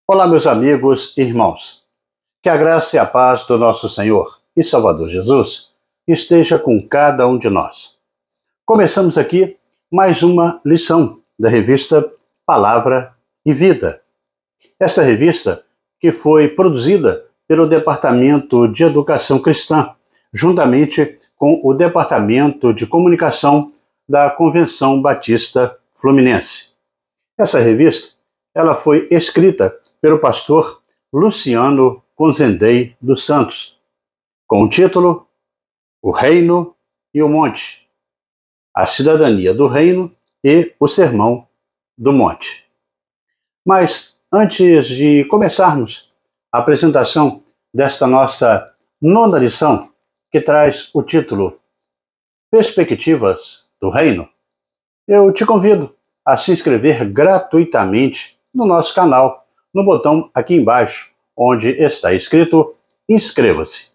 Olá, meus amigos e irmãos. Que a graça e a paz do nosso Senhor e Salvador Jesus esteja com cada um de nós. Começamos aqui mais uma lição da revista Palavra e Vida. Essa revista que foi produzida pelo Departamento de Educação Cristã, juntamente com o Departamento de Comunicação da Convenção Batista Fluminense. Essa revista ela foi escrita pelo pastor Luciano Conzendei dos Santos, com o título O Reino e o Monte, a cidadania do reino e o sermão do monte. Mas antes de começarmos a apresentação desta nossa nona lição, que traz o título Perspectivas do Reino, eu te convido a se inscrever gratuitamente no nosso canal, no botão aqui embaixo, onde está escrito Inscreva-se.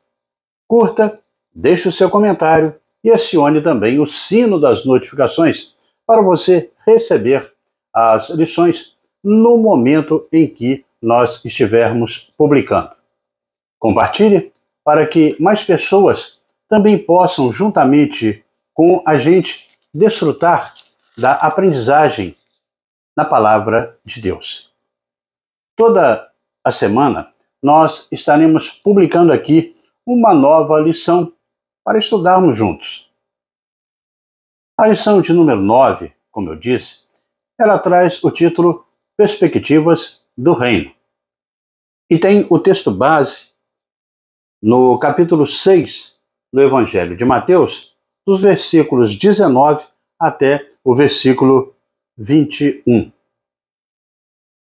Curta, deixe o seu comentário e acione também o sino das notificações para você receber as lições no momento em que nós estivermos publicando. Compartilhe para que mais pessoas também possam, juntamente com a gente, desfrutar da aprendizagem na Palavra de Deus. Toda a semana nós estaremos publicando aqui uma nova lição para estudarmos juntos. A lição de número 9, como eu disse, ela traz o título Perspectivas do Reino. E tem o texto base no capítulo 6 do Evangelho de Mateus, dos versículos 19 até o versículo 21.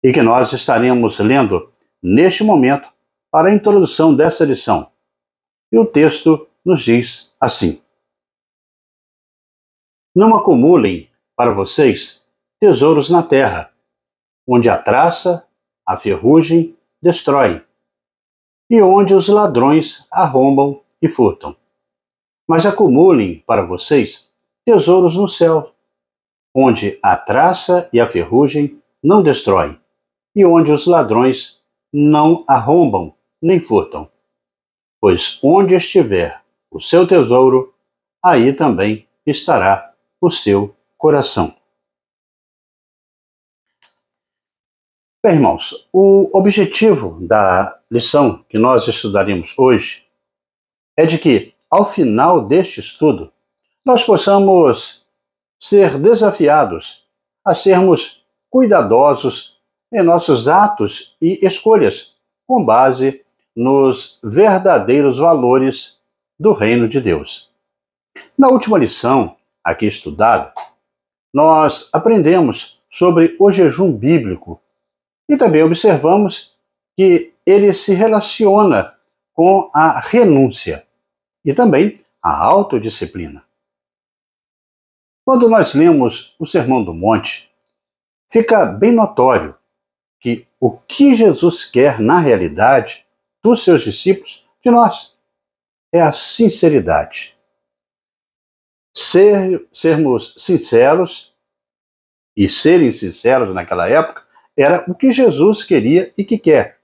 E que nós estaremos lendo neste momento para a introdução dessa lição. E o texto nos diz assim: Não acumulem para vocês tesouros na terra, onde a traça, a ferrugem destroem, e onde os ladrões arrombam e furtam. Mas acumulem para vocês tesouros no céu, onde a traça e a ferrugem não destroem, e onde os ladrões não arrombam nem furtam. Pois onde estiver o seu tesouro, aí também estará o seu coração. Bem, irmãos, o objetivo da lição que nós estudaremos hoje é de que, ao final deste estudo, nós possamos ser desafiados a sermos cuidadosos em nossos atos e escolhas, com base nos verdadeiros valores do reino de Deus. Na última lição, aqui estudada, nós aprendemos sobre o jejum bíblico e também observamos que ele se relaciona com a renúncia e também a autodisciplina. Quando nós lemos o Sermão do Monte, fica bem notório que o que Jesus quer, na realidade, dos seus discípulos, de nós, é a sinceridade. Sermos sinceros, e serem sinceros naquela época, era o que Jesus queria e que quer.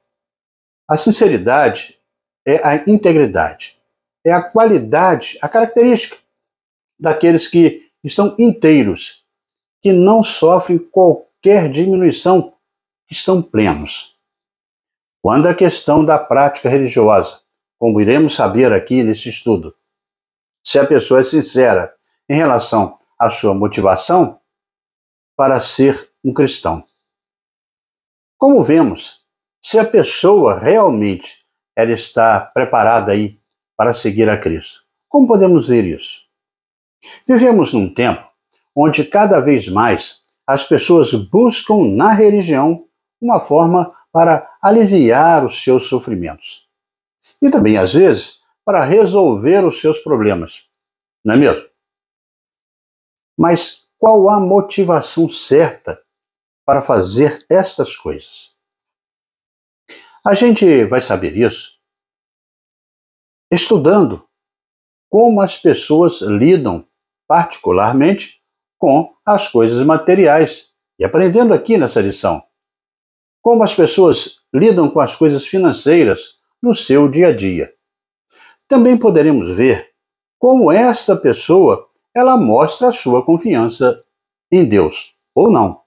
A sinceridade é a integridade, é a qualidade, a característica daqueles que estão inteiros, que não sofrem qualquer diminuição, que estão plenos. Quando a questão da prática religiosa, como iremos saber aqui nesse estudo, se a pessoa é sincera em relação à sua motivação para ser um cristão. Como vemos, se a pessoa realmente ela está preparada aí para seguir a Cristo. Como podemos ver isso? Vivemos num tempo onde cada vez mais as pessoas buscam na religião uma forma para aliviar os seus sofrimentos. E também, às vezes, para resolver os seus problemas. Não é mesmo? Mas qual a motivação certa para fazer estas coisas? A gente vai saber isso estudando como as pessoas lidam particularmente com as coisas materiais e aprendendo aqui nessa lição como as pessoas lidam com as coisas financeiras no seu dia a dia. Também poderemos ver como essa pessoa ela mostra a sua confiança em Deus ou não.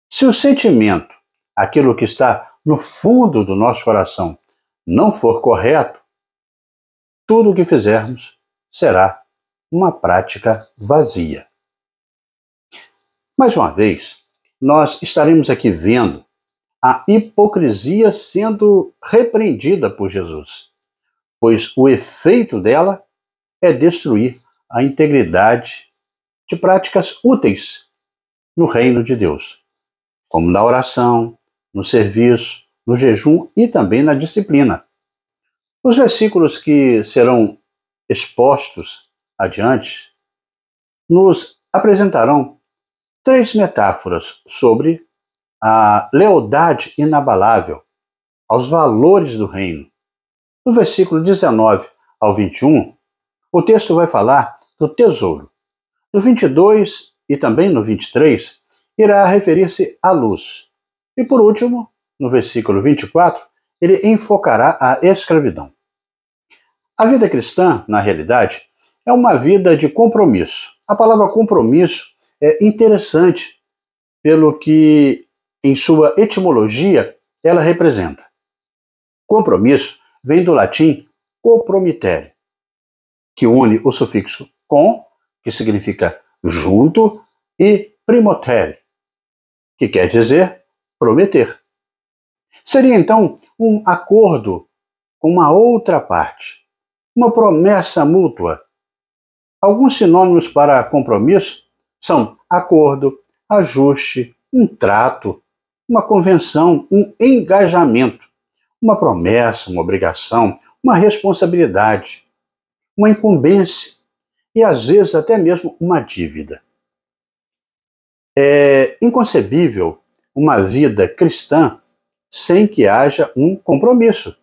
Se o sentimento, aquilo que está no fundo do nosso coração, não for correto, tudo o que fizermos será uma prática vazia. Mais uma vez, nós estaremos aqui vendo a hipocrisia sendo repreendida por Jesus, pois o efeito dela é destruir a integridade de práticas úteis no reino de Deus, como na oração, no serviço, no jejum e também na disciplina. Os versículos que serão expostos adiante nos apresentarão 3 metáforas sobre a lealdade inabalável aos valores do reino. No versículo 19 ao 21, o texto vai falar do tesouro. No 22 e também no 23, irá referir-se à luz. E por último, no versículo 24, ele enfocará a escravidão. A vida cristã, na realidade, é uma vida de compromisso. A palavra compromisso é interessante pelo que, em sua etimologia, ela representa. Compromisso vem do latim compromittere, que une o sufixo com, que significa junto, e primotere, que quer dizer prometer. Seria então um acordo com uma outra parte, uma promessa mútua. Alguns sinônimos para compromisso são acordo, ajuste, um trato, uma convenção, um engajamento, uma promessa, uma obrigação, uma responsabilidade, uma incumbência e às vezes até mesmo uma dívida. É inconcebível uma vida cristã sem que haja um compromisso,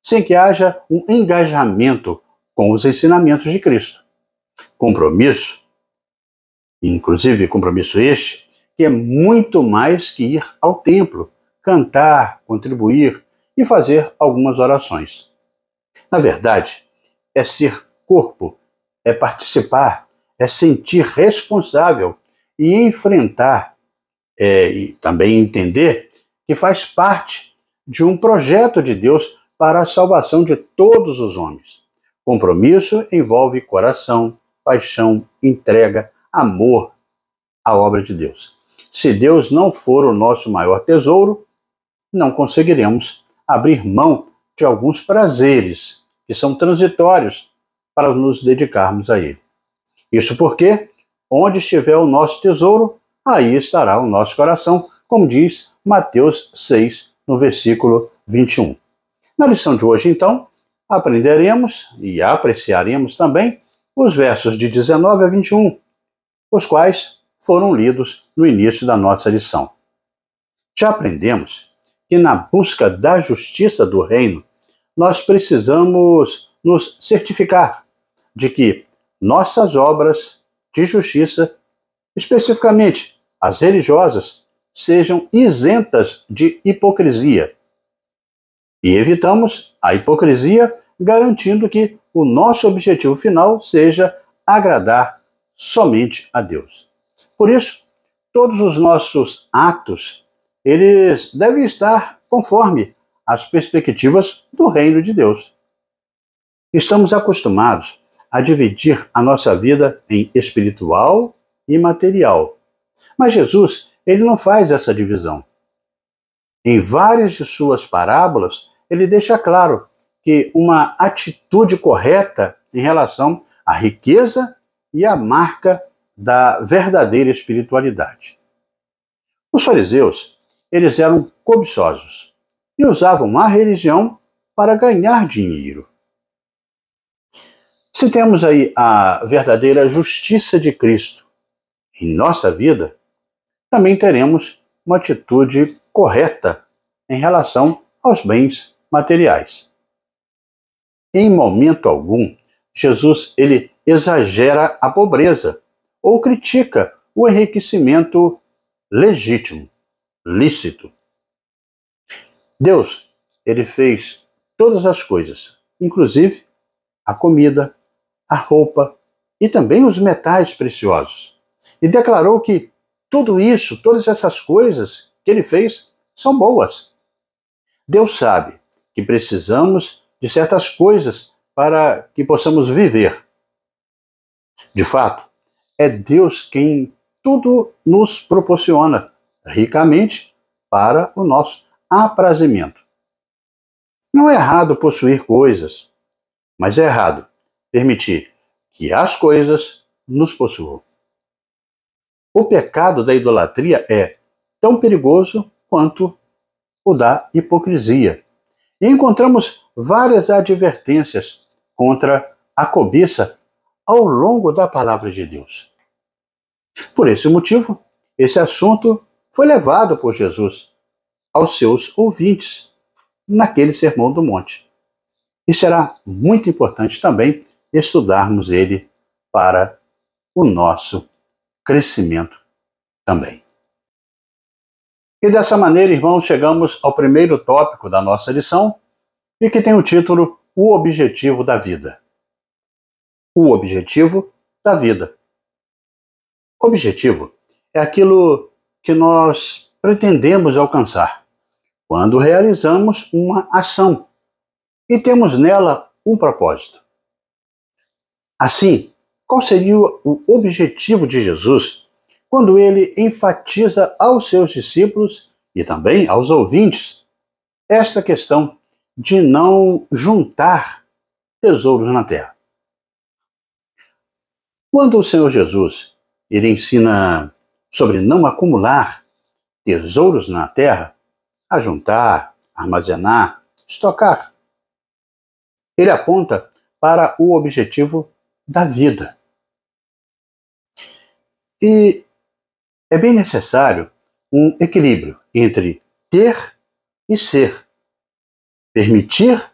sem que haja um engajamento com os ensinamentos de Cristo. Compromisso, inclusive compromisso este, que é muito mais que ir ao templo, cantar, contribuir e fazer algumas orações. Na verdade, é ser corpo, é participar, é sentir responsável e enfrentar e também entender que faz parte de um projeto de Deus para a salvação de todos os homens. Compromisso envolve coração, paixão, entrega, amor à obra de Deus. Se Deus não for o nosso maior tesouro, não conseguiremos abrir mão de alguns prazeres que são transitórios para nos dedicarmos a Ele. Isso porque, onde estiver o nosso tesouro, aí estará o nosso coração, como diz Mateus 6, no versículo 21. Na lição de hoje, então, aprenderemos e apreciaremos também os versos de 19 a 21, os quais foram lidos no início da nossa lição. Já aprendemos que na busca da justiça do reino, nós precisamos nos certificar de que nossas obras de justiça, especificamente as religiosas, sejam isentas de hipocrisia. E evitamos a hipocrisia, garantindo que o nosso objetivo final seja agradar somente a Deus. Por isso, todos os nossos atos, eles devem estar conforme as perspectivas do reino de Deus. Estamos acostumados a dividir a nossa vida em espiritual e material. Mas Jesus, ele não faz essa divisão. Em várias de suas parábolas, ele deixa claro que uma atitude correta em relação à riqueza e à marca da verdadeira espiritualidade. Os fariseus, eles eram cobiçosos e usavam a religião para ganhar dinheiro. Se temos aí a verdadeira justiça de Cristo em nossa vida, também teremos uma atitude correta em relação aos bens materiais. Em momento algum, Jesus ele exagera a pobreza ou critica o enriquecimento legítimo, lícito. Deus, ele fez todas as coisas, inclusive a comida, a roupa e também os metais preciosos. E declarou que tudo isso, todas essas coisas que ele fez, são boas. Deus sabe que precisamos de certas coisas para que possamos viver. De fato, é Deus quem tudo nos proporciona ricamente para o nosso aprazimento. Não é errado possuir coisas, mas é errado permitir que as coisas nos possuam. O pecado da idolatria é tão perigoso quanto o da hipocrisia. E encontramos várias advertências contra a cobiça ao longo da palavra de Deus. Por esse motivo, esse assunto foi levado por Jesus aos seus ouvintes naquele Sermão do Monte. E será muito importante também estudarmos ele para o nosso crescimento também. E dessa maneira, irmãos, chegamos ao primeiro tópico da nossa lição, e que tem o título O Objetivo da Vida. O objetivo da vida. Objetivo é aquilo que nós pretendemos alcançar quando realizamos uma ação e temos nela um propósito. Assim, qual seria o objetivo de Jesus quando ele enfatiza aos seus discípulos e também aos ouvintes esta questão de não juntar tesouros na terra? Quando o Senhor Jesus ele ensina sobre não acumular tesouros na terra, ajuntar, armazenar, estocar, ele aponta para o objetivo da vida. E é bem necessário um equilíbrio entre ter e ser, permitir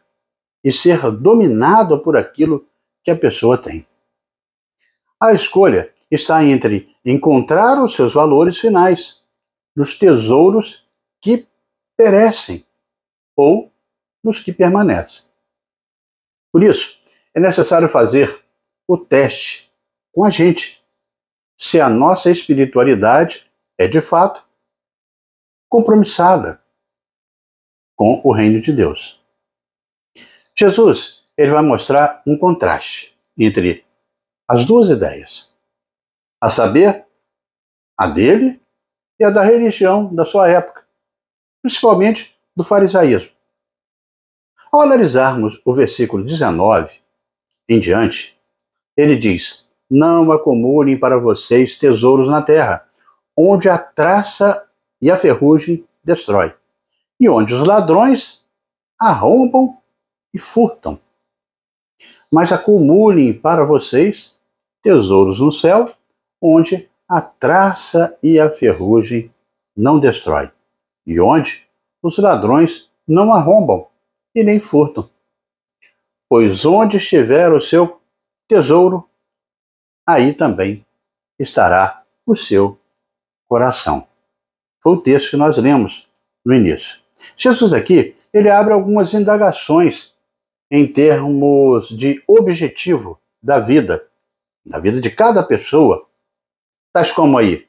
e ser dominado por aquilo que a pessoa tem. A escolha está entre encontrar os seus valores finais nos tesouros que perecem ou nos que permanecem. Por isso, é necessário fazer o teste com a gente, se a nossa espiritualidade é de fato compromissada com o reino de Deus. Jesus, ele vai mostrar um contraste entre as duas ideias, a saber, a dele e a da religião da sua época, principalmente do farisaísmo. Ao analisarmos o versículo 19 em diante, ele diz: não acumulem para vocês tesouros na terra, onde a traça e a ferrugem destrói, e onde os ladrões arrombam e furtam. Mas acumulem para vocês tesouros no céu, onde a traça e a ferrugem não destrói, e onde os ladrões não arrombam e nem furtam. Pois onde estiver o seu tesouro, aí também estará o seu coração. Foi o texto que nós lemos no início. Jesus aqui, ele abre algumas indagações em termos de objetivo da vida de cada pessoa, tais como aí: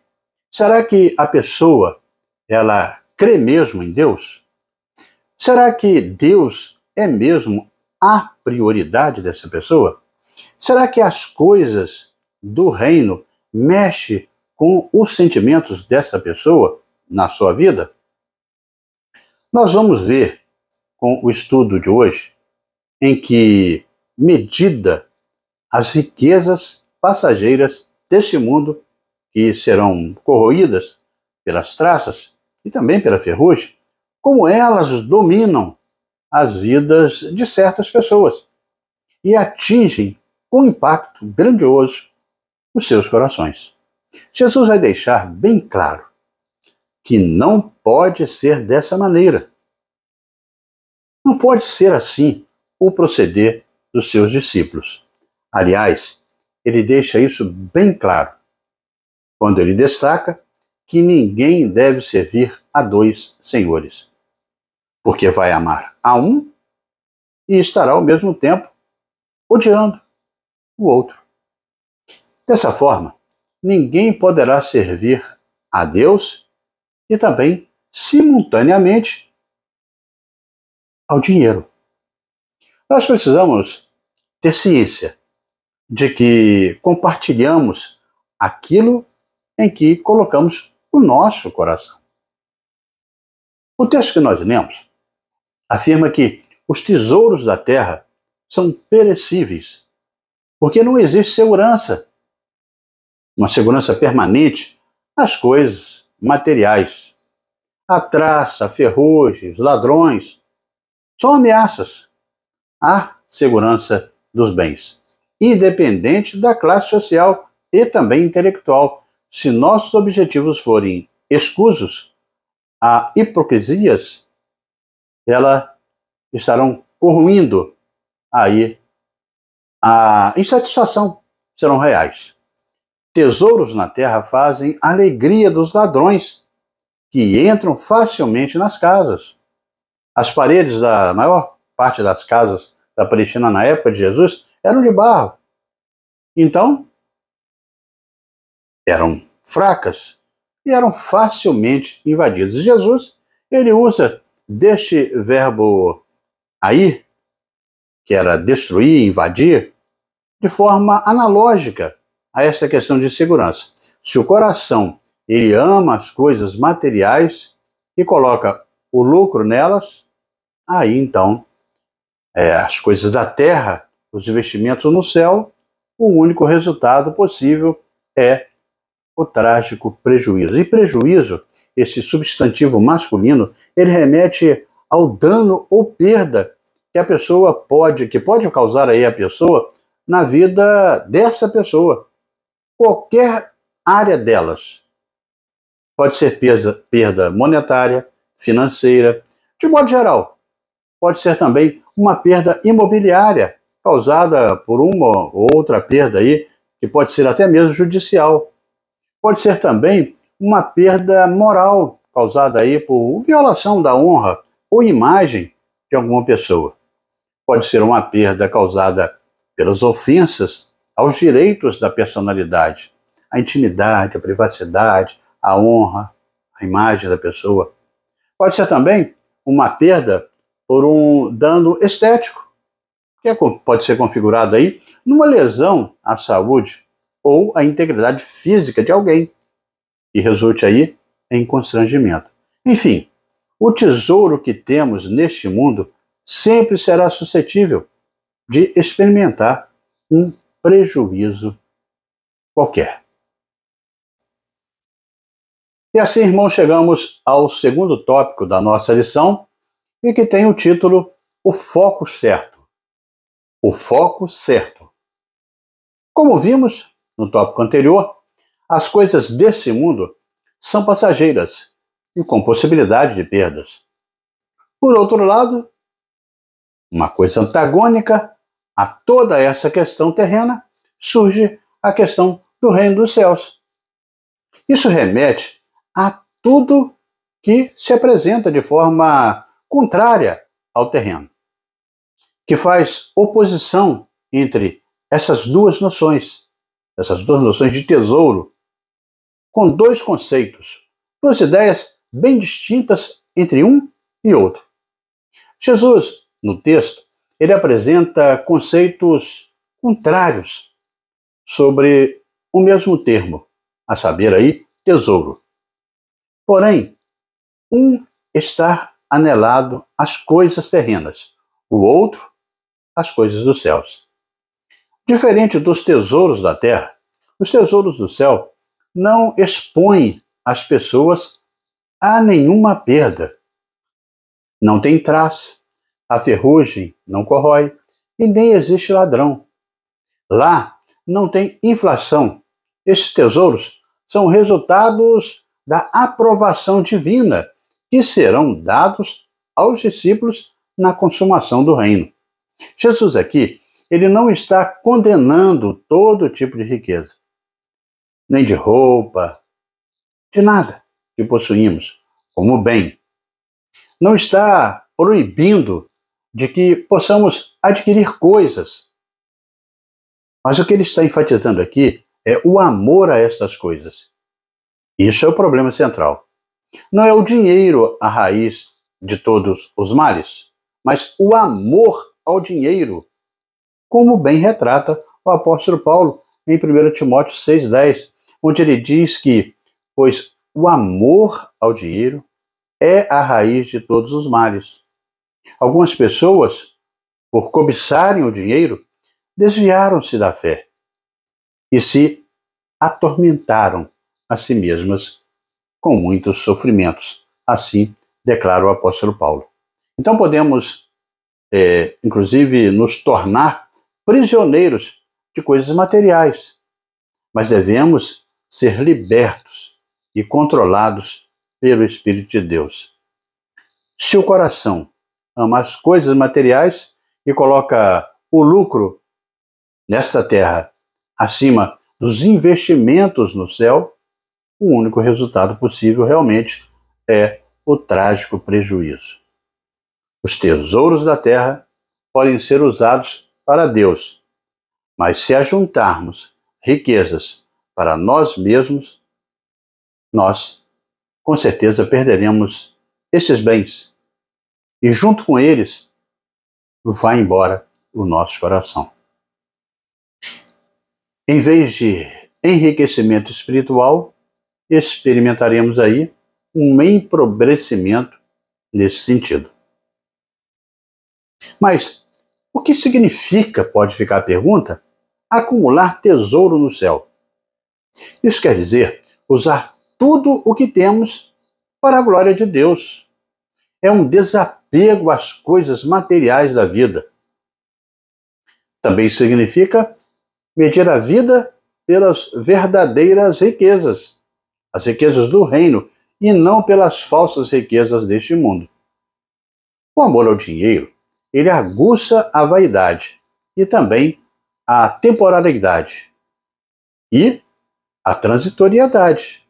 será que a pessoa, ela crê mesmo em Deus? Será que Deus é mesmo a prioridade dessa pessoa? Será que as coisas do reino mexem com os sentimentos dessa pessoa na sua vida? Nós vamos ver com o estudo de hoje em que medida as riquezas passageiras deste mundo, que serão corroídas pelas traças e também pela ferrugem, como elas dominam as vidas de certas pessoas e atingem com impacto grandioso os seus corações. Jesus vai deixar bem claro que não pode ser dessa maneira. Não pode ser assim o proceder dos seus discípulos. Aliás, ele deixa isso bem claro quando ele destaca que ninguém deve servir a dois senhores. porque vai amar a um e estará ao mesmo tempo odiando o outro. Dessa forma, ninguém poderá servir a Deus e também, simultaneamente, ao dinheiro. Nós precisamos ter ciência de que compartilhamos aquilo em que colocamos o nosso coração. O texto que nós lemos afirma que os tesouros da terra são perecíveis, porque não existe segurança, uma segurança permanente nas coisas materiais. A traça, a ferrugem, os ladrões são ameaças à segurança dos bens, independente da classe social e também intelectual. Se nossos objetivos forem escusos a hipocrisias, elas estarão corroindo aí a insatisfação, serão reais. Tesouros na terra fazem a alegria dos ladrões, que entram facilmente nas casas. As paredes da maior parte das casas da Palestina na época de Jesus eram de barro. Então, eram fracas e eram facilmente invadidas. Jesus, ele usa deste verbo aí, que era destruir, invadir, de forma analógica a essa questão de segurança. Se o coração ele ama as coisas materiais e coloca o lucro nelas, aí então as coisas da terra, os investimentos no céu, o único resultado possível é o trágico prejuízo. E prejuízo, esse substantivo masculino, ele remete ao dano ou perda que a pessoa que pode causar aí a pessoa na vida dessa pessoa. Qualquer área delas. Pode ser perda monetária, financeira, de modo geral. Pode ser também uma perda imobiliária, causada por uma ou outra perda aí, que pode ser até mesmo judicial. Pode ser também uma perda moral, causada aí por violação da honra ou imagem de alguma pessoa. Pode ser uma perda causada pelas ofensas aos direitos da personalidade, a intimidade, a privacidade, a honra, a imagem da pessoa. Pode ser também uma perda por um dano estético, que pode ser configurado aí numa lesão à saúde ou à integridade física de alguém, e resulte aí em constrangimento. Enfim, o tesouro que temos neste mundo sempre será suscetível de experimentar um prejuízo qualquer. E assim, irmãos, chegamos ao segundo tópico da nossa lição e que tem o título O Foco Certo. O Foco Certo. Como vimos no tópico anterior, as coisas desse mundo são passageiras e com possibilidade de perdas. Por outro lado, uma coisa antagônica a toda essa questão terrena, surge a questão do reino dos céus. Isso remete a tudo que se apresenta de forma contrária ao terreno, que faz oposição entre essas duas noções de tesouro, com dois conceitos, duas ideias bem distintas entre um e outro. Jesus, no texto, ele apresenta conceitos contrários sobre o mesmo termo, a saber aí, tesouro. Porém, um está anelado às coisas terrenas, o outro às coisas dos céus. Diferente dos tesouros da terra, os tesouros do céu não expõem as pessoas a nenhuma perda. Não tem traça, a ferrugem não corrói e nem existe ladrão. Lá não tem inflação. Estes tesouros são resultados da aprovação divina que serão dados aos discípulos na consumação do reino. Jesus aqui, ele não está condenando todo tipo de riqueza, nem de roupa, de nada que possuímos como bem. Não está proibindo de que possamos adquirir coisas. Mas o que ele está enfatizando aqui é o amor a estas coisas. Isso é o problema central. Não é o dinheiro a raiz de todos os males, mas o amor ao dinheiro, como bem retrata o apóstolo Paulo em 1 Timóteo 6,10, onde ele diz que, pois o amor ao dinheiro é a raiz de todos os males. Algumas pessoas, por cobiçarem o dinheiro, desviaram-se da fé e se atormentaram a si mesmas com muitos sofrimentos. Assim declara o apóstolo Paulo. Então podemos, inclusive, nos tornar prisioneiros de coisas materiais, mas devemos ser libertos e controlados pelo Espírito de Deus. Se o coração ama as coisas materiais e coloca o lucro nesta terra acima dos investimentos no céu, o único resultado possível realmente é o trágico prejuízo. Os tesouros da terra podem ser usados para Deus, mas se ajuntarmos riquezas para nós mesmos, nós com certeza perderemos esses bens e junto com eles vai embora o nosso coração. Em vez de enriquecimento espiritual, experimentaremos aí um empobrecimento nesse sentido. Mas o que significa, pode ficar a pergunta, acumular tesouro no céu? Isso quer dizer usar tudo o que temos para a glória de Deus. É um desapego às coisas materiais da vida. Também significa medir a vida pelas verdadeiras riquezas, as riquezas do reino, e não pelas falsas riquezas deste mundo. O amor ao dinheiro, ele aguça a vaidade e também a temporalidade e a transitoriedade.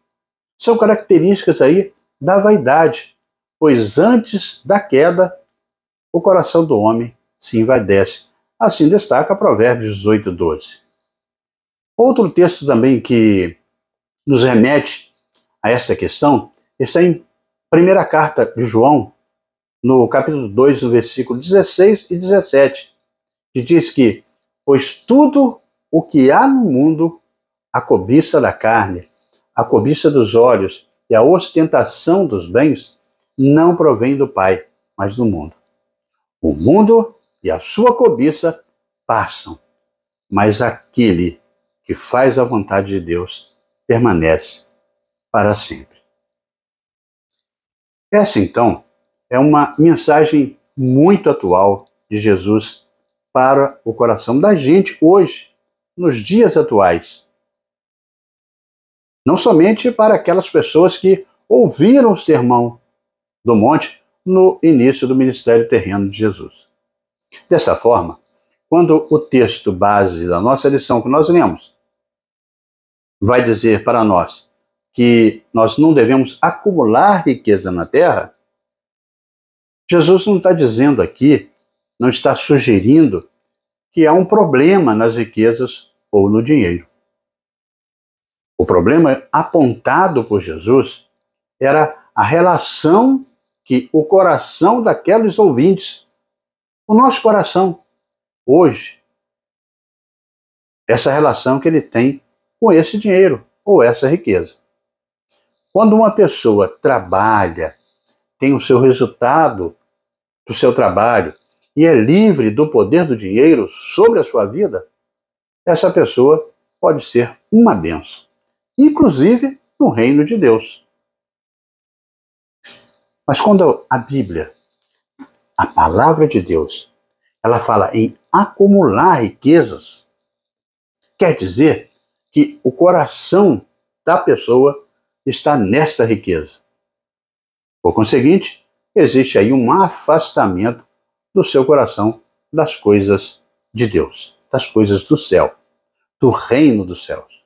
São características aí da vaidade, pois antes da queda, o coração do homem se envaidece. Assim destaca Provérbios 18:12. Outro texto também que nos remete a essa questão está em primeira carta de João, no capítulo 2, no versículo 16 e 17, que diz que, pois tudo o que há no mundo, a cobiça da carne, a cobiça dos olhos e a ostentação dos bens, não provém do Pai, mas do mundo. O mundo e a sua cobiça passam, mas aquele que faz a vontade de Deus permanece para sempre. Essa, então, é uma mensagem muito atual de Jesus para o coração da gente hoje, nos dias atuais. Não somente para aquelas pessoas que ouviram o sermão do monte no início do ministério terreno de Jesus. Dessa forma, quando o texto base da nossa lição que nós lemos vai dizer para nós que nós não devemos acumular riqueza na terra, Jesus não está dizendo aqui, não está sugerindo que há um problema nas riquezas ou no dinheiro. O problema apontado por Jesus era a relação que o coração daqueles ouvintes, o nosso coração, hoje, essa relação que ele tem com esse dinheiro ou essa riqueza. Quando uma pessoa trabalha, tem o seu resultado do seu trabalho e é livre do poder do dinheiro sobre a sua vida, essa pessoa pode ser uma bênção, inclusive no reino de Deus. Mas quando a Bíblia, a palavra de Deus, ela fala em acumular riquezas, quer dizer que o coração da pessoa está nesta riqueza. Por conseguinte, existe aí um afastamento do seu coração das coisas de Deus, das coisas do céu, do reino dos céus.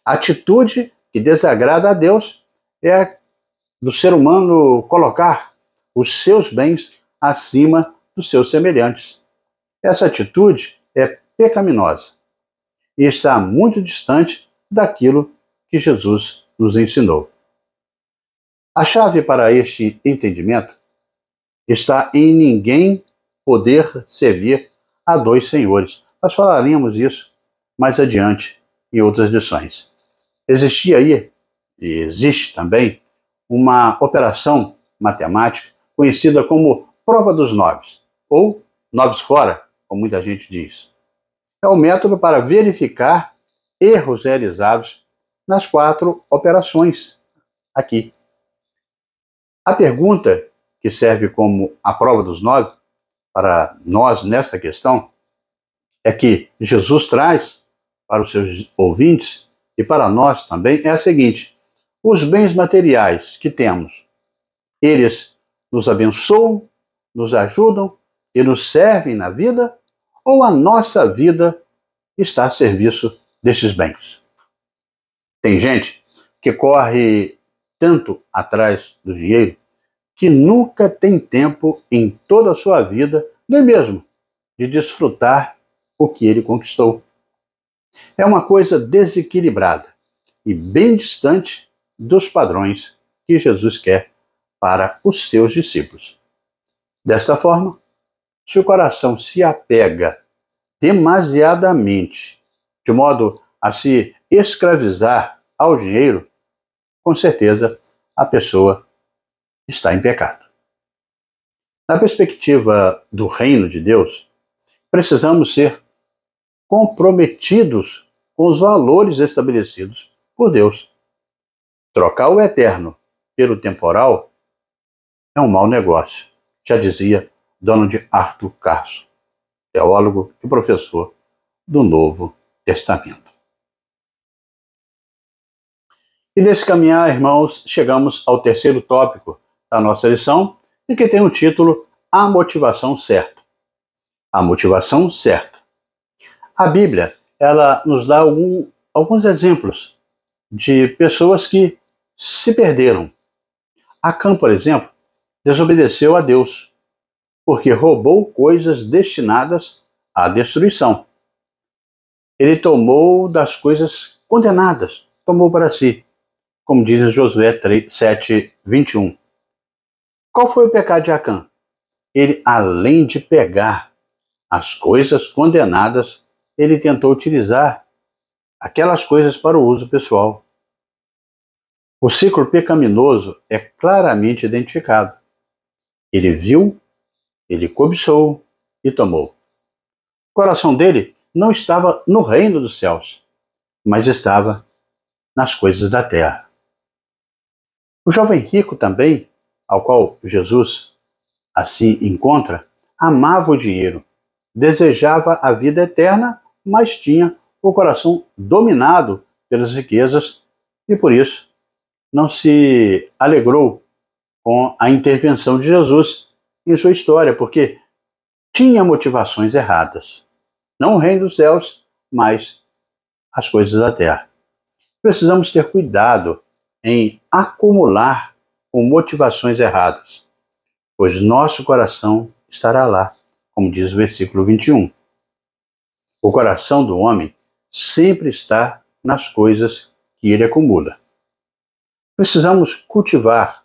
A atitude que desagrada a Deus é a do ser humano colocar os seus bens acima dos seus semelhantes. Essa atitude é pecaminosa e está muito distante daquilo que Jesus nos ensinou. A chave para este entendimento está em ninguém poder servir a dois senhores. Nós falaremos isso mais adiante em outras lições. Existia aí, e existe também, uma operação matemática conhecida como prova dos noves, ou noves fora, como muita gente diz. É um método para verificar erros realizados nas 4 operações aqui. A pergunta que serve como a prova dos 9 para nós nesta questão é que Jesus traz para os seus ouvintes e para nós também é a seguinte: os bens materiais que temos, eles nos abençoam, nos ajudam e nos servem na vida, ou a nossa vida está a serviço destes bens? Tem gente que corre tanto atrás do dinheiro que nunca tem tempo em toda a sua vida, nem mesmo de desfrutar o que ele conquistou. É uma coisa desequilibrada e bem distante dos padrões que Jesus quer para os seus discípulos. Desta forma, se o coração se apega demasiadamente, de modo a se escravizar ao dinheiro, com certeza a pessoa está em pecado. Na perspectiva do reino de Deus, precisamos ser comprometidos com os valores estabelecidos por Deus. Trocar o eterno pelo temporal é um mau negócio, já dizia Donald Arthur Carson, teólogo e professor do Novo Testamento. E nesse caminhar, irmãos, chegamos ao terceiro tópico da nossa lição, e que tem o título A Motivação Certa. A motivação certa. A Bíblia, ela nos dá alguns exemplos de pessoas que se perderam. Acã, por exemplo, desobedeceu a Deus, porque roubou coisas destinadas à destruição. Ele tomou das coisas condenadas, tomou para si, como diz Josué 7:21. Qual foi o pecado de Acã? Ele, além de pegar as coisas condenadas, ele tentou utilizar aquelas coisas para o uso pessoal. O ciclo pecaminoso é claramente identificado. Ele viu, ele cobiçou e tomou. O coração dele não estava no reino dos céus, mas estava nas coisas da terra. O jovem rico também, ao qual Jesus assim encontra, amava o dinheiro, desejava a vida eterna, mas tinha o coração dominado pelas riquezas e por isso não se alegrou com a intervenção de Jesus em sua história, porque tinha motivações erradas. Não o reino dos céus, mas as coisas da terra. Precisamos ter cuidado em acumular com motivações erradas, pois nosso coração estará lá, como diz o versículo 21. O coração do homem sempre está nas coisas que ele acumula. Precisamos cultivar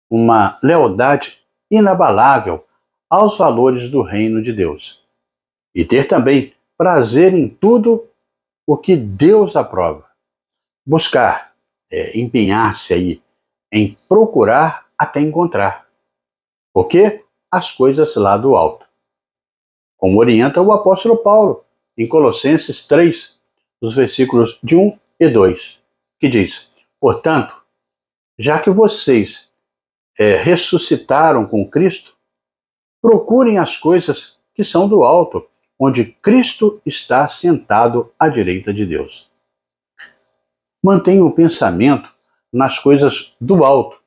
uma lealdade inabalável aos valores do reino de Deus e ter também prazer em tudo o que Deus aprova. Buscar, empenhar-se aí em procurar até encontrar. Porque as coisas lá do alto. Como orienta o apóstolo Paulo em Colossenses 3, nos versículos de 1 e 2, que diz: portanto, já que vocês ressuscitaram com Cristo, procurem as coisas que são do alto, onde Cristo está sentado à direita de Deus. Mantenha o pensamento nas coisas do alto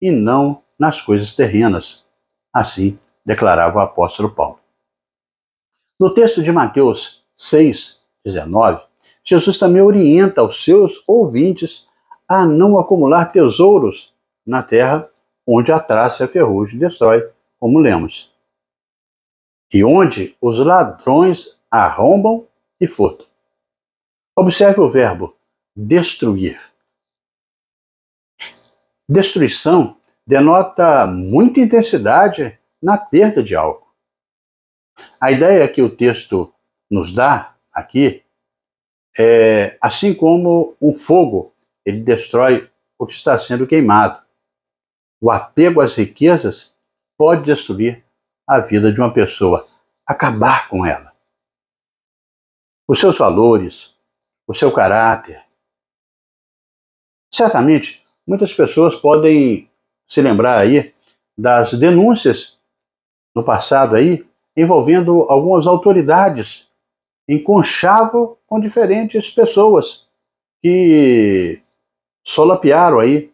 e não nas coisas terrenas. Assim declarava o apóstolo Paulo. No texto de Mateus 6:19, Jesus também orienta os seus ouvintes a não acumular tesouros na terra, onde a traça e a ferrugem destrói, como lemos, e onde os ladrões arrombam e furtam. Observe o verbo destruir. Destruição denota muita intensidade na perda de algo. A ideia que o texto nos dá aqui é assim como um fogo, ele destrói o que está sendo queimado. O apego às riquezas pode destruir a vida de uma pessoa, acabar com ela. Os seus valores, o seu caráter. Certamente, muitas pessoas podem se lembrar aí das denúncias no passado aí, envolvendo algumas autoridades em conchavo com diferentes pessoas que solapearam aí,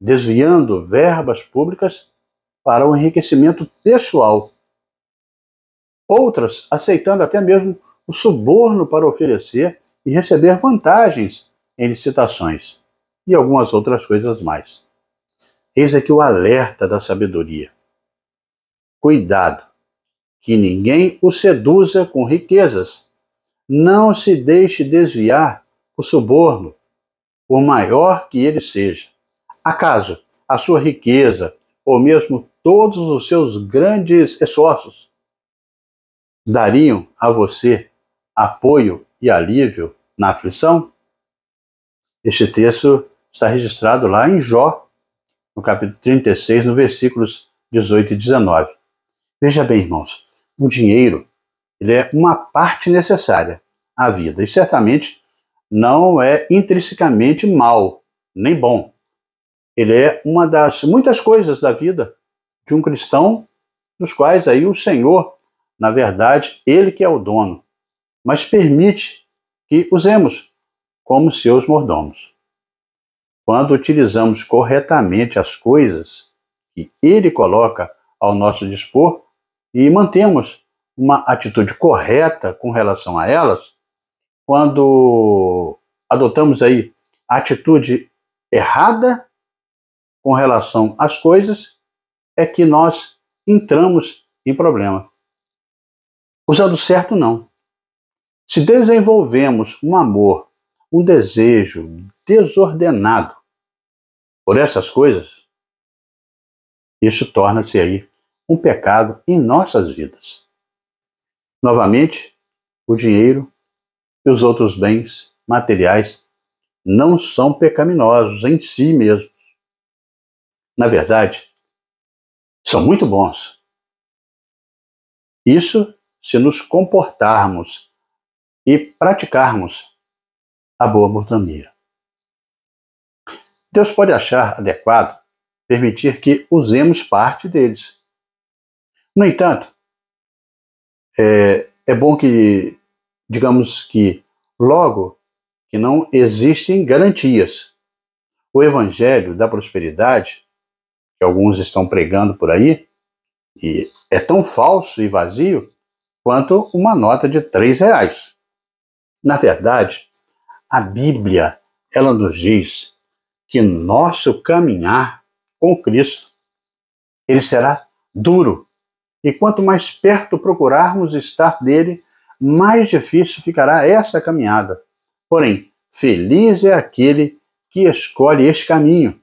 desviando verbas públicas para o enriquecimento pessoal. Outras aceitando até mesmo o suborno para oferecer e receber vantagens em licitações e algumas outras coisas mais. Eis aqui o alerta da sabedoria. Cuidado, que ninguém o seduza com riquezas. Não se deixe desviar por suborno, por maior que ele seja. Acaso a sua riqueza, ou mesmo todos os seus grandes esforços, dariam a você apoio e alívio na aflição? Este texto está registrado lá em Jó, no capítulo 36, no versículos 18 e 19. Veja bem, irmãos, o dinheiro ele é uma parte necessária à vida e certamente não é intrinsecamente mal, nem bom. Ele é uma das muitas coisas da vida de um cristão, dos quais aí o Senhor, na verdade, ele que é o dono, mas permite que usemos como seus mordomos. Quando utilizamos corretamente as coisas que ele coloca ao nosso dispor e mantemos uma atitude correta com relação a elas, quando adotamos aí a atitude errada com relação às coisas, é que nós entramos em problema. Usando certo, não. Se desenvolvemos um amor, um desejo desordenado por essas coisas, isso torna-se aí um pecado em nossas vidas. Novamente, o dinheiro e os outros bens materiais não são pecaminosos em si mesmos. Na verdade, são muito bons. Isso se nos comportarmos e praticarmos a boa mordomia. Deus pode achar adequado permitir que usemos parte deles. No entanto, é bom que, digamos que, logo que não existem garantias. O evangelho da prosperidade, que alguns estão pregando por aí, e é tão falso e vazio quanto uma nota de R$3. Na verdade, a Bíblia, ela nos diz que nosso caminhar com Cristo, ele será duro. E quanto mais perto procurarmos estar dele, mais difícil ficará essa caminhada. Porém, feliz é aquele que escolhe este caminho.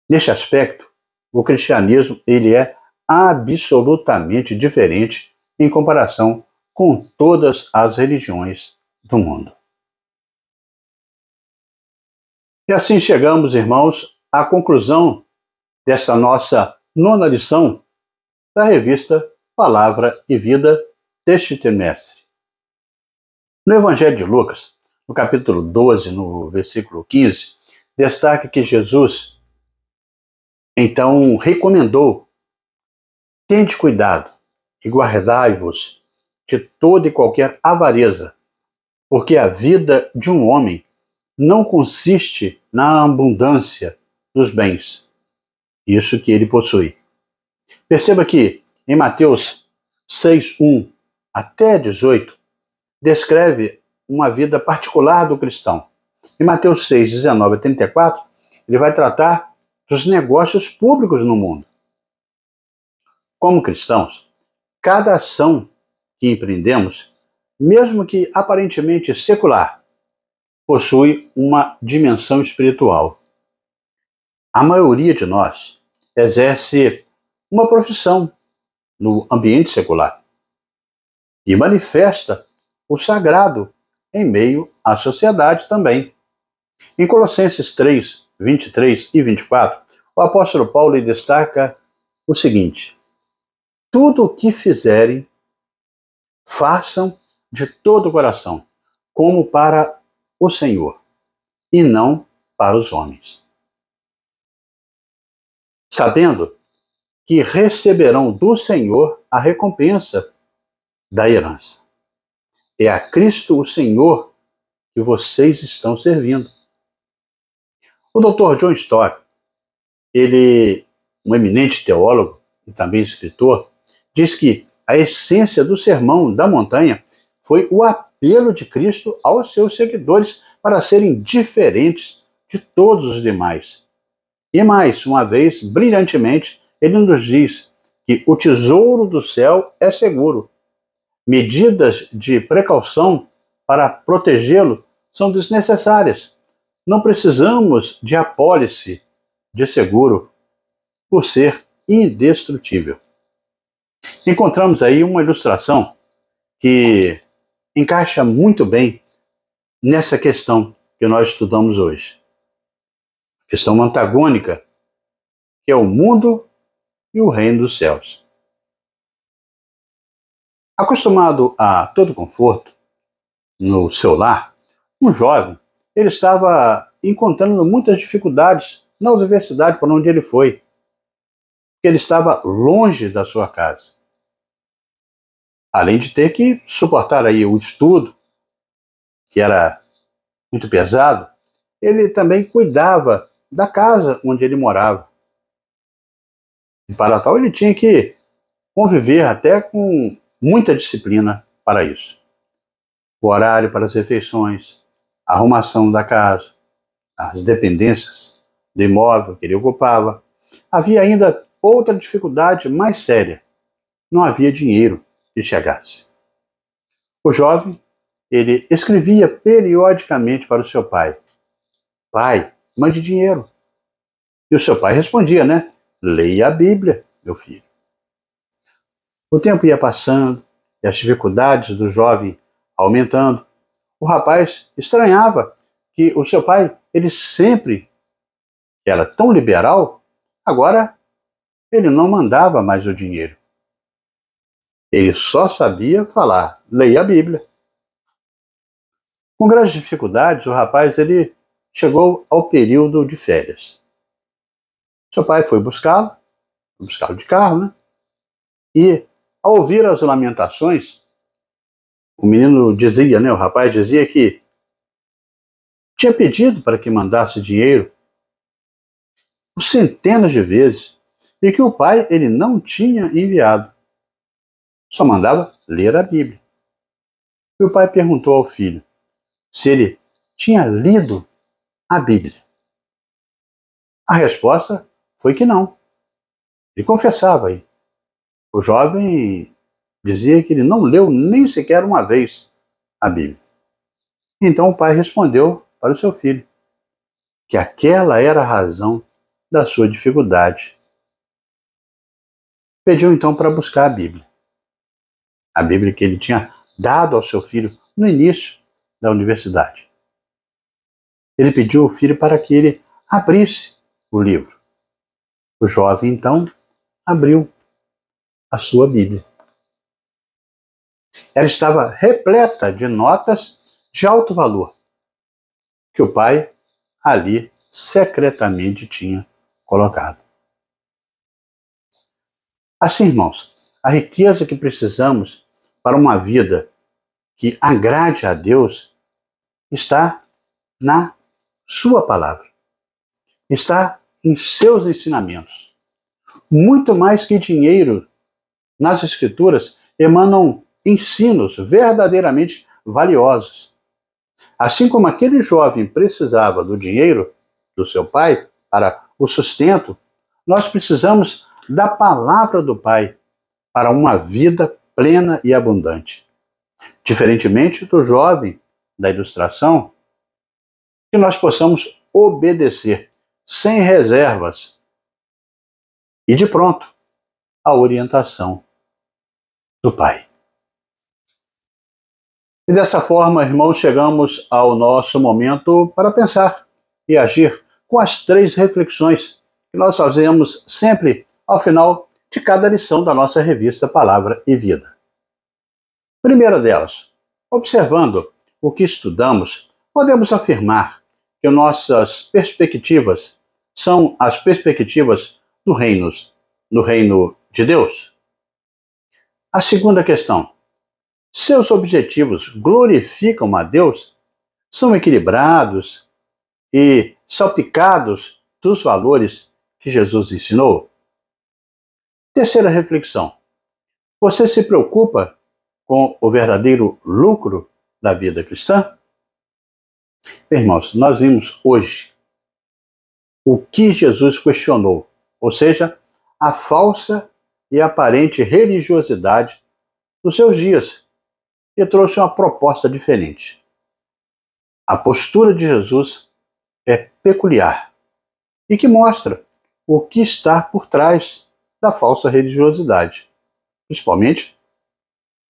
Neste aspecto, o cristianismo ele é absolutamente diferente em comparação com todas as religiões do mundo. E assim chegamos, irmãos, à conclusão desta nossa 9ª lição da revista Palavra e Vida deste trimestre. No Evangelho de Lucas, no capítulo 12, no versículo 15, destaca que Jesus, então, recomendou: tende cuidado e guardai-vos de toda e qualquer avareza, porque a vida de um homem não consiste na abundância dos bens, isso que ele possui. Perceba que em Mateus 6:1 até 18, descreve uma vida particular do cristão. Em Mateus 6:19 a 34, ele vai tratar dos negócios públicos no mundo. Como cristãos, cada ação que empreendemos, mesmo que aparentemente secular, possui uma dimensão espiritual. A maioria de nós exerce uma profissão no ambiente secular e manifesta o sagrado em meio à sociedade também. Em Colossenses 3, 23 e 24, o apóstolo Paulo destaca o seguinte: tudo o que fizerem, façam de todo o coração, como para o Senhor, e não para os homens, sabendo que receberão do Senhor a recompensa da herança. É a Cristo o Senhor que vocês estão servindo. O Dr. John Stott, ele, um eminente teólogo e também escritor, diz que a essência do Sermão da Montanha foi o apelo de Cristo aos seus seguidores para serem diferentes de todos os demais. E mais uma vez, brilhantemente, ele nos diz que o tesouro do céu é seguro. Medidas de precaução para protegê-lo são desnecessárias. Não precisamos de apólice de seguro por ser indestrutível. Encontramos aí uma ilustração que encaixa muito bem nessa questão que nós estudamos hoje. Questão antagônica, que é o mundo e o reino dos céus. Acostumado a todo conforto no seu lar, um jovem, ele estava encontrando muitas dificuldades na universidade por onde ele foi. Ele estava longe da sua casa. Além de ter que suportar aí o estudo, que era muito pesado, ele também cuidava da casa onde ele morava. E para tal, ele tinha que conviver até com muita disciplina para isso. O horário para as refeições, a arrumação da casa, as dependências do imóvel que ele ocupava. Havia ainda outra dificuldade mais séria. Não havia dinheiro que chegasse. O jovem, ele escrevia periodicamente para o seu pai: pai, mande dinheiro. E o seu pai respondia, né? Leia a Bíblia, meu filho. O tempo ia passando e as dificuldades do jovem aumentando. O rapaz estranhava que o seu pai, ele sempre era tão liberal, agora ele não mandava mais o dinheiro. Ele só sabia falar, leia a Bíblia. Com grandes dificuldades, o rapaz, ele chegou ao período de férias. Seu pai foi buscá-lo de carro, né? E, ao ouvir as lamentações, o menino dizia, né? O rapaz dizia que tinha pedido para que mandasse dinheiro por centenas de vezes e que o pai, ele não tinha enviado. Só mandava ler a Bíblia. E o pai perguntou ao filho se ele tinha lido a Bíblia. A resposta foi que não. Ele confessava aí. O jovem dizia que ele não leu nem sequer uma vez a Bíblia. Então o pai respondeu para o seu filho que aquela era a razão da sua dificuldade. Pediu então para buscar a Bíblia. A Bíblia que ele tinha dado ao seu filho no início da universidade. Ele pediu ao filho para que ele abrisse o livro. O jovem, então, abriu a sua Bíblia. Ela estava repleta de notas de alto valor, que o pai ali secretamente tinha colocado. Assim, irmãos, a riqueza que precisamos para uma vida que agrade a Deus está na sua palavra, está em seus ensinamentos. Muito mais que dinheiro, nas Escrituras emanam ensinos verdadeiramente valiosos. Assim como aquele jovem precisava do dinheiro do seu pai para o sustento, nós precisamos da palavra do Pai para uma vida plena e abundante. Diferentemente do jovem da ilustração, que nós possamos obedecer sem reservas e de pronto a orientação do Pai. E dessa forma, irmãos, chegamos ao nosso momento para pensar e agir com as 3 reflexões que nós fazemos sempre ao final de cada lição da nossa revista Palavra e Vida. Primeira delas, observando o que estudamos, podemos afirmar que nossas perspectivas são as perspectivas do reino de Deus. A segunda questão, seus objetivos glorificam a Deus? São equilibrados e salpicados dos valores que Jesus ensinou? Terceira reflexão, você se preocupa com o verdadeiro lucro da vida cristã? Irmãos, nós vimos hoje o que Jesus questionou, ou seja, a falsa e aparente religiosidade dos seus dias, e trouxe uma proposta diferente. A postura de Jesus é peculiar e que mostra o que está por trás da falsa religiosidade, principalmente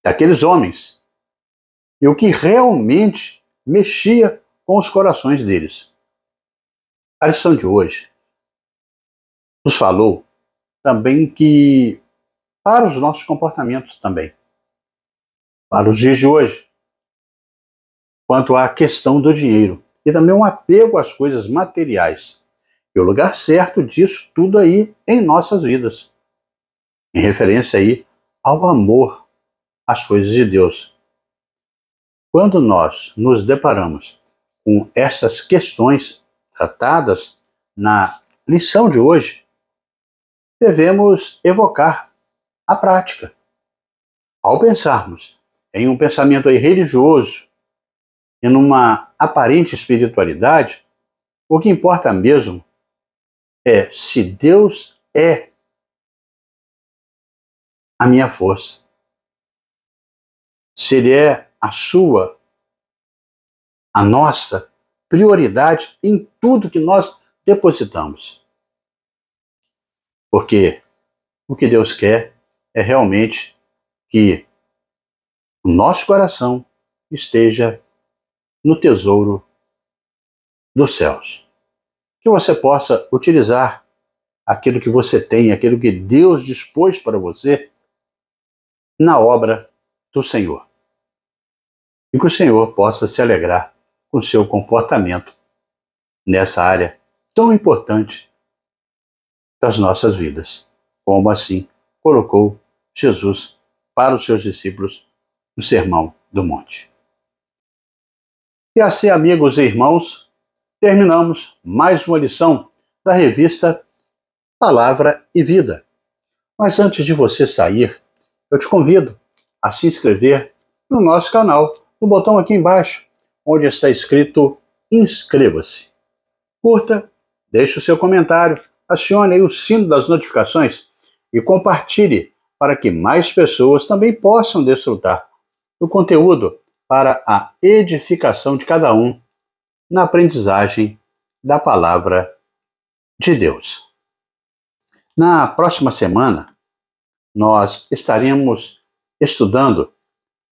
daqueles homens, e o que realmente mexia com os corações deles. A lição de hoje nos falou também que para os nossos comportamentos também, para os dias de hoje, quanto à questão do dinheiro e também um apego às coisas materiais, e o lugar certo disso tudo aí em nossas vidas, em referência aí ao amor às coisas de Deus. Quando nós nos deparamos com essas questões tratadas na lição de hoje, devemos evocar a prática. Ao pensarmos em um pensamento aí religioso e numa aparente espiritualidade, o que importa mesmo é se Deus é a minha força, se Ele é a nossa prioridade em tudo que nós depositamos. Porque o que Deus quer é realmente que o nosso coração esteja no tesouro dos céus. Que você possa utilizar aquilo que você tem, aquilo que Deus dispôs para você na obra do Senhor. E que o Senhor possa se alegrar com o seu comportamento nessa área tão importante das nossas vidas, como assim colocou Jesus para os seus discípulos no Sermão do Monte. E assim, amigos e irmãos, terminamos mais uma lição da revista Palavra e Vida. Mas antes de você sair, eu te convido a se inscrever no nosso canal, no botão aqui embaixo, onde está escrito Inscreva-se. Curta, deixe o seu comentário, acione aí o sino das notificações e compartilhe para que mais pessoas também possam desfrutar do conteúdo para a edificação de cada um na aprendizagem da Palavra de Deus. Na próxima semana, nós estaremos estudando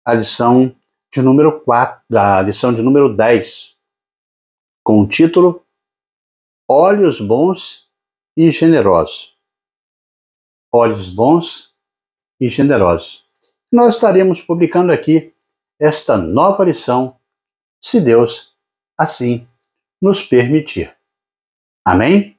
a lição de número 4, a lição de número 10, com o título Olhos Bons e Generosos. Olhos Bons e Generosos. Nós estaremos publicando aqui esta nova lição, se Deus assim nos permitir. Amém?